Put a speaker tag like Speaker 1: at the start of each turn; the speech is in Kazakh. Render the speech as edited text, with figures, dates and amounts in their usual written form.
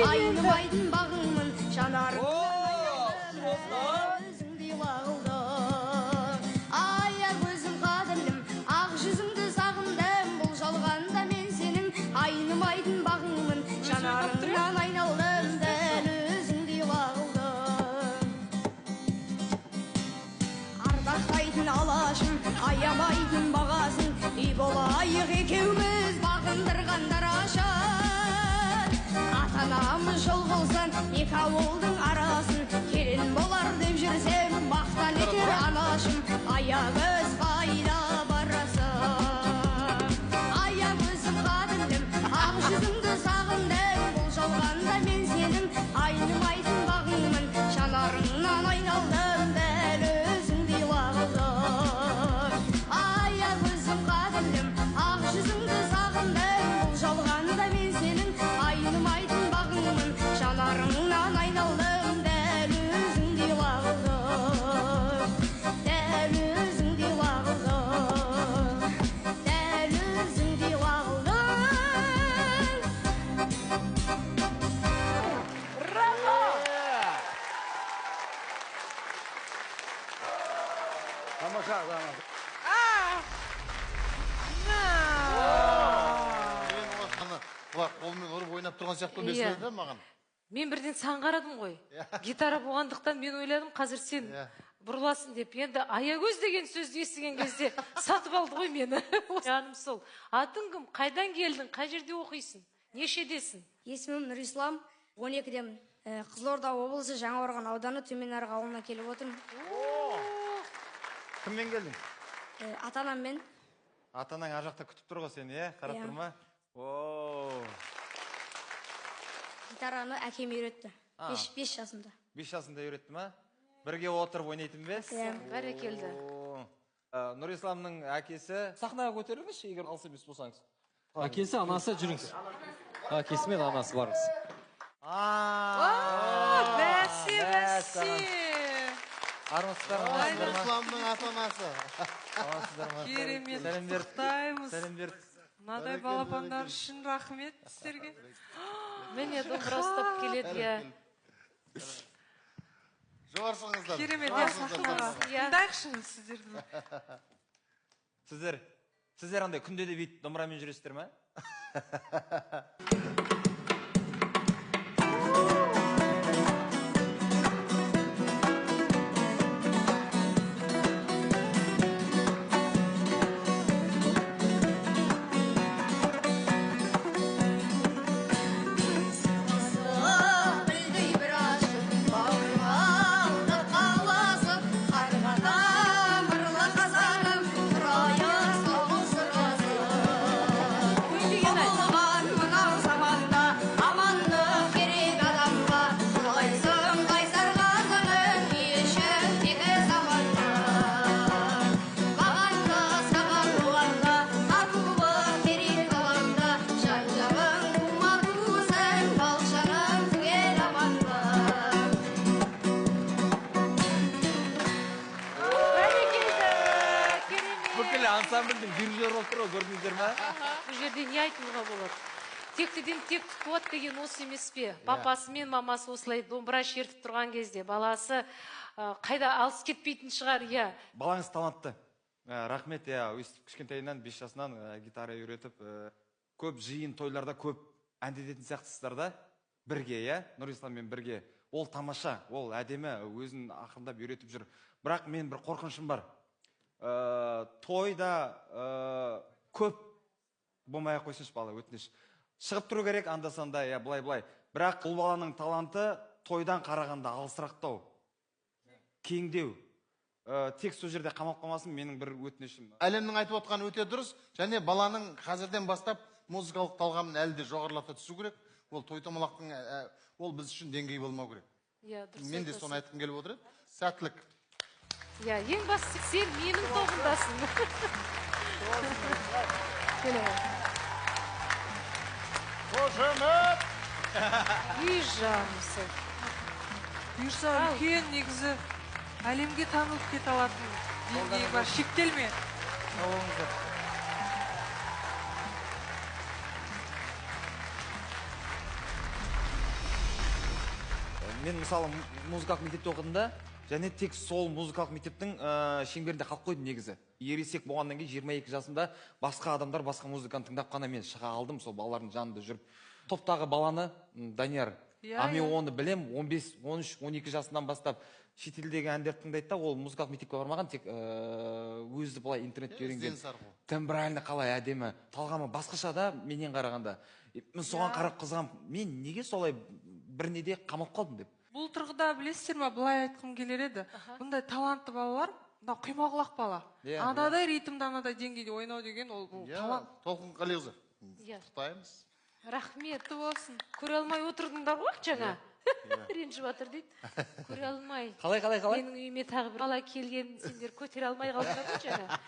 Speaker 1: айнымайтын бағыңмын, жанарымнан өзіңдей лағылды. Аяқ өзім қадірлім, ақ жүзіңді сағындым, бұл жалғанда мен сенің айнымайтын бағыңмын, жанарымнан айналдым, дәл өзіңдей лағылды. Ардақтайтын алашым, аямайтын бағасын, үй болайық екеуміз бағындырғандар ашар. Ата-анамыз жол қылсын, екі ауылдың арасын, келін болар деп жүрсем, мақтан етер анашым, аяқ өз қайда барасың. Аяқ өзім қадірлім, ақ жүзіңді сағындым, бұл жалғанда мен сенің айнымайтын бағыңмын, жанарыңнан айналдым, дәл өзіңдей лағылды. Аяқ өзім қадірлім, ақ жүзіңді сағындым, бұл жалғанда мен сенің айнымайтын бағыңмын, жанарыңнан айналдым, дәл өзіңдей лағылды. Дәл өзіңдей лағылды. Дәл өзіңдей лағылды.
Speaker 2: Браво!
Speaker 3: Тамаша, тамаша. Қолмен ұрып ойнап тұрған сияқты бесіледі маған.
Speaker 2: Мен бірден сан қарадым ғой. Гитара болғандықтан мен ойладым, қазір сен бұрыласың деп. Енді аягөз деген сөзді естіген кезде сатып алды ғой мені. Жаным сол. Атың кім? Қайдан келдің? Қай жерде оқисың? Нешедесің?
Speaker 1: Есімім Нұрислам, 12-ден. Қызылорда облысы Жаңаорған ауданы Төменарық ауылына келіп отырмын.
Speaker 3: Кіммен келдің?
Speaker 1: Ата-анаммен.
Speaker 3: Ата-анаң ар жақта күтіп тұр ғой сені, қарап тұр ма?
Speaker 1: Гитараны әкем үйретті. 5 жасында.
Speaker 3: 5 жасында үйретті ма? Бірге отырып ойнайтын бе?
Speaker 2: Бәрекелді.
Speaker 3: Нұрисламның әкесі
Speaker 4: Сахнаға көтеріңіз, егер алыс емес болсаңыз. Әкесі, анасы жүріңіз. Әкесі мен анасы барыңыз.
Speaker 2: Бәсе.
Speaker 3: Армысыздар ма? Нұрисламның ата-анасы.
Speaker 5: Керемет, құттықтаймыз. Мынадай балапандар үшін рахмет сіздерге.
Speaker 2: Міне домбыра ұстап келеді.
Speaker 3: Жоғарсыңыздар.
Speaker 5: Керемет, сахнаға. Тыңдайықшы сіздерді.
Speaker 3: Сіздер андай күнде де бүйтіп домбырамен жүресіздер ме? Ансамбльдің дирижері болып тұр ғой, көрдіңіздер ме?
Speaker 2: Бұл жерде не айтуға болады? Тектіден тек қуат деген осы емес пе? Папасы мен мамасы осылай домбыра шертіп тұрған кезде баласы қайда алыс кетпейтін шығар, иә.
Speaker 3: Балаңыз талантты. Рахмет, өстіп кішкентайынан 5 жасынан гитара үйретіп, көп жиын тойларда көп әндететін сияқтысыздар да, бірге, Нұрисламмен бірге. Ол тамаша, ол әдемі, өзін ақырындап үйретіп жүр. Бірақ мен бір қорқынышым бар. Тойда көп болмай қойсыншы бала, өтініш. Шығып тұру керек анда-санда, былай-былай. Бірақ бұл баланың таланты тойдан қарағанда алысырақтау, кеңдеу. Тек сол жерде қамап қалмасын, менің бір өтінішім. Әлемнің айтып отқан өте дұрыс, және баланың қазірден бастап музыкалық талғамын әлі де жоғарылата түсу керек. Ол той-томалақтың, ол біз үшін деңгей болмау керек. Мен де соны айтқым келіп отыр еді. Сәттілік.
Speaker 2: Ең бастысы сен менің тобымдасың.
Speaker 3: Қошемет!
Speaker 2: Үй жанымсың.
Speaker 5: Бұйырса үлкен негізі әлемге танылып кете алатын деңгейі бар, шектелме.
Speaker 3: мен мысалы музыкалық мектепте оқыдым да, және тек сол музыкалық мектептің шеңберінде қалып қойдым негізі. Ересек болғаннан кейін 22 жасымда басқа адамдар басқа музыканы тыңдап қана мен шыға алдым, сол балалардың жанында жүріп. Топтағы баланы, Данияр, мен оны білем, 15, 13, 12 жасынан бастап шетелдегі әндерді тыңдайды да, ол музыкалық мектепке бармаған, тек өзі былай интернетте үйренген. Тембрально қалай әдемі, талғамы басқаша да менен қарағанда. Мен соған қарап қызғам, мен неге солай бір неде қамалып қалдым деп.
Speaker 5: Бұл тұрғыда білесіздер ма, былай айтқым келер еді. Бұндай талантты балалар, құймағылақ бала. Анадай ритмді, анадай деңгейде ойнау деген ол талант.
Speaker 6: Толқын Қалиқызы. Құттықтаймыз.
Speaker 2: Рахмет болсын. Көре алмай отырдыңдар ғой жаңа. Ренжіп жатыр дейді. Көре алмай.
Speaker 4: Қалай?
Speaker 2: Менің үйіме тағы бір бала келген, сендер көтере алмай қалдыңдар ғой жаңа.